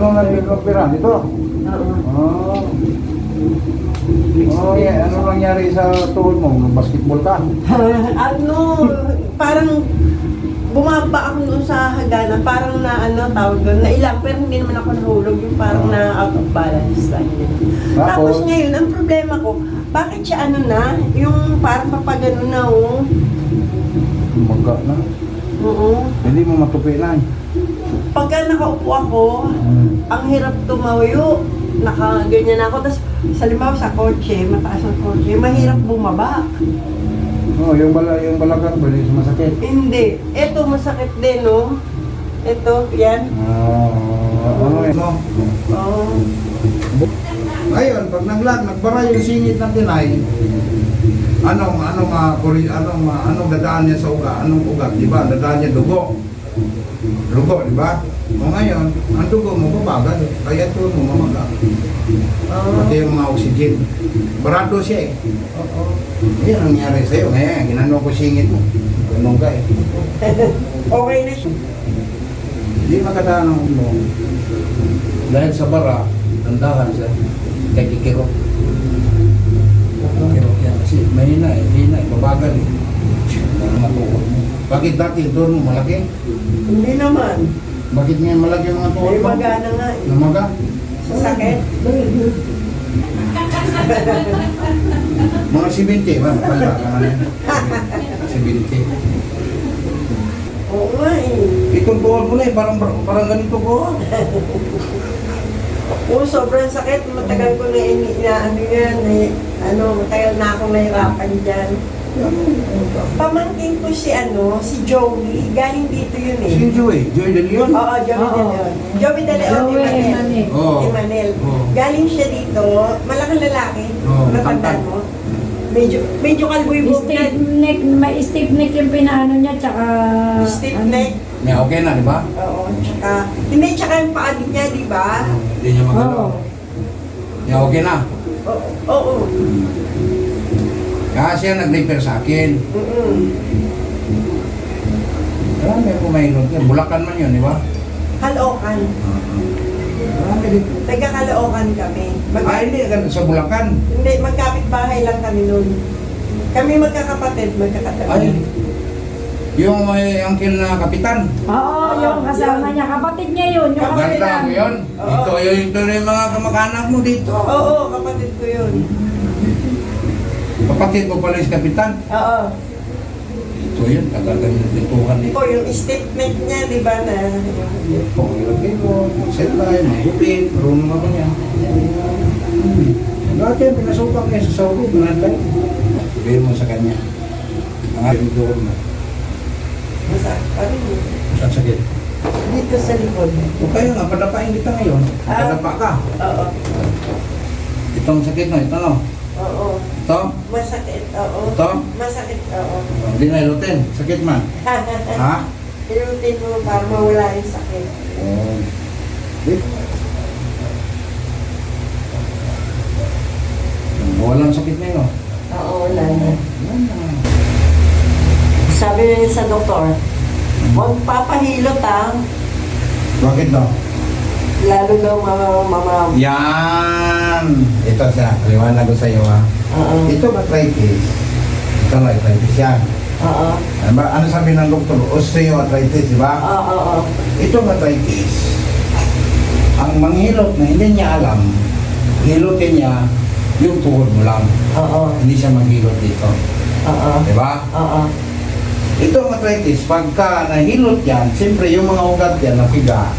Ikaw nag-opera dito? Oo. Ano nangyari sa tuhod mo? Basketball ka? Ano, parang bumaba ako noon sa hagana, parang na tawag doon, nailang, pero hindi naman ako nahulog, yung parang na out of balance lang yun. Tapos ngayon, ang problema ko, bakit siya yung parang papagano na, Magka na? Oo. Hindi mo matupi na. Pagka nakaupo ako, ang hirap tumayo, nakaganyan ako, tapos sa limbawa sa kotse, mataas ang kotse, mahirap bumaba. Yung balakang ba, hindi masakit? Hindi. Ito, masakit din, no? Ito, yan. Ano yun? Oo. Ngayon, pag nagbara yung singit ng tinay, anong dadaan niya sa ugat? Anong ugat? Diba? Dadaan niya dugo. Dugo, diba? O ngayon, ang dugo mo babagal. Kaya ito mo mamaga. Pati yung mga oxygen. Barado siya eh. Oo. Yan ang nangyari sa'yo. Ngayon, ginano ko singit mo. Ganun ka eh. Okay na siya. Hindi makadaan ang ulo. Dahil sa bara, tandahan siya. Kaya kikirok. Kikirok yan. Kasi mahina eh. Babagal eh. Matuhod mo. Bakit dati doon mo malaki? Hindi naman. Bakit ngayon malaki ang mga tuhod May mo? magana nga eh. Namaga? Sa sakit. Mga 70 ba? Wala ka na yan. 70. Oo nga eh. Itong tuhod mo na eh. Parang ganito ko. Oo, sobrang sakit. Matagal ko na matagal na akong nahirapan dyan. Pamangkin ko si Joey. Galing dito yun eh. Si Joey? Joey De Leon? Oo, Joey De Leon. Joey De Leon, Imanel. Imanel. Galing siya dito. Malaking lalaki. Matandaan mo. Medyo kalbo yung buhok niya. May stiff neck yung pinaano niya, tsaka... Stiff neck. Yeah, okay na, di ba? Oo, tsaka yung paa niya, di ba? Hindi niya magalaw. Yeah, okay na. Oo. Kasi siya nag-repair sa akin. Marami ako mahirap yan. Bulacan man yun, di ba? Caloocan. Marami dito. Taga-Caloocan kami. Hindi. Sa Bulacan. Hindi, magkapit bahay lang kami noon. Kami magkakapatid, magkakatabi. Yung may angkin na kapitan. Oo, yung kasama niya. Kapatid niya yun. Yung kapatid Ganda mo yun. Ito yung mga kamag-anak mo dito. Oo, kapatid ko yun. Kapatid mo pala yung kapitan. Oo. Ito yun, tagal-tagal yung pintuhan dito. O, yung statement niya, di ba na? Kung ilagay mo, set tayo, mahupin, marunong ako niya. Dati yung pinasukan niya sa Saudi, mananday. Sabihin mo sa kanya. Ang ating doon mo. Masakit pa rin. Saan sakit? Dito sa likod. O kaya nga, padapain kita ngayon. Padapa ka. Oo. Itong sakit no, ito no. Oo. Ito? Masakit, oo. Ito? Masakit, oo. Hindi na ilutin. Sakit man. Ha? Ilutin mo para mawala yung sakit. Oo. Walang sakit na yun. Oo, wala na. Sabi niya sa doktor, huwag papahilot Bakit daw? lalo daw mama. Yan! Ito siya. Liwanag ko sa iyo ha. Oo. Ito arthritis. Ito arthritis yan. Oo. Ano sabi ng doktor? Osteoarthritis, di ba? Oo. Itong arthritis, ang manghilot na hindi niya alam, hilutin niya yung tuhod mo lang. Oo. Hindi siya maghilot dito. Oo. Di ba? Oo. Itong arthritis, pagka nahilot yan, siyempre yung mga ugat yan, napiga,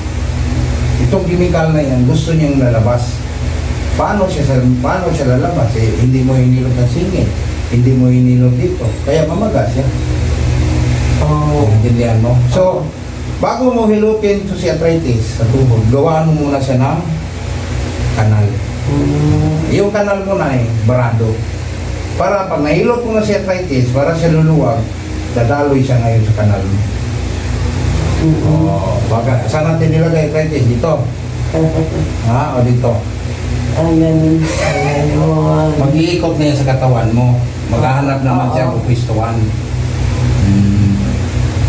itong chemical na yan, gusto niyang lalabas. Paano siya lalabas? Hindi mo hinilot ng singit. Hindi mo hinilot dito. Kaya mamagas yan. Oo. Intindihan mo? So, bago mo hilutin ito si arthritis sa tuhod, gawaan mo muna siya ng kanal. Yung kanal mo na barado. Para pag nahilot mo na si arthritis, para siya luluwag, dadaloy siya ngayon sa kanal mo. Baka, saan natin nilagay arthritis? Dito. Ha? O dito. Ayan. Mag-iikot na yan sa katawan mo. Maghahanap naman siya kung pwistuhan.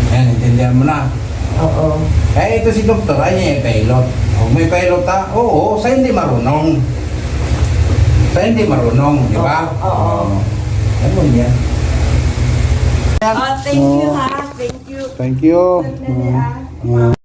Ayan, intindihan mo na. Oo. Eh, ito si doktor, ay niya yung pilot. Oh, may pilot ta? Oo, sa hindi marunong. Sa hindi marunong, di ba? Oo. Ano yan? Oh, thank you ha. Thank you. Thank you. Sandali, ah.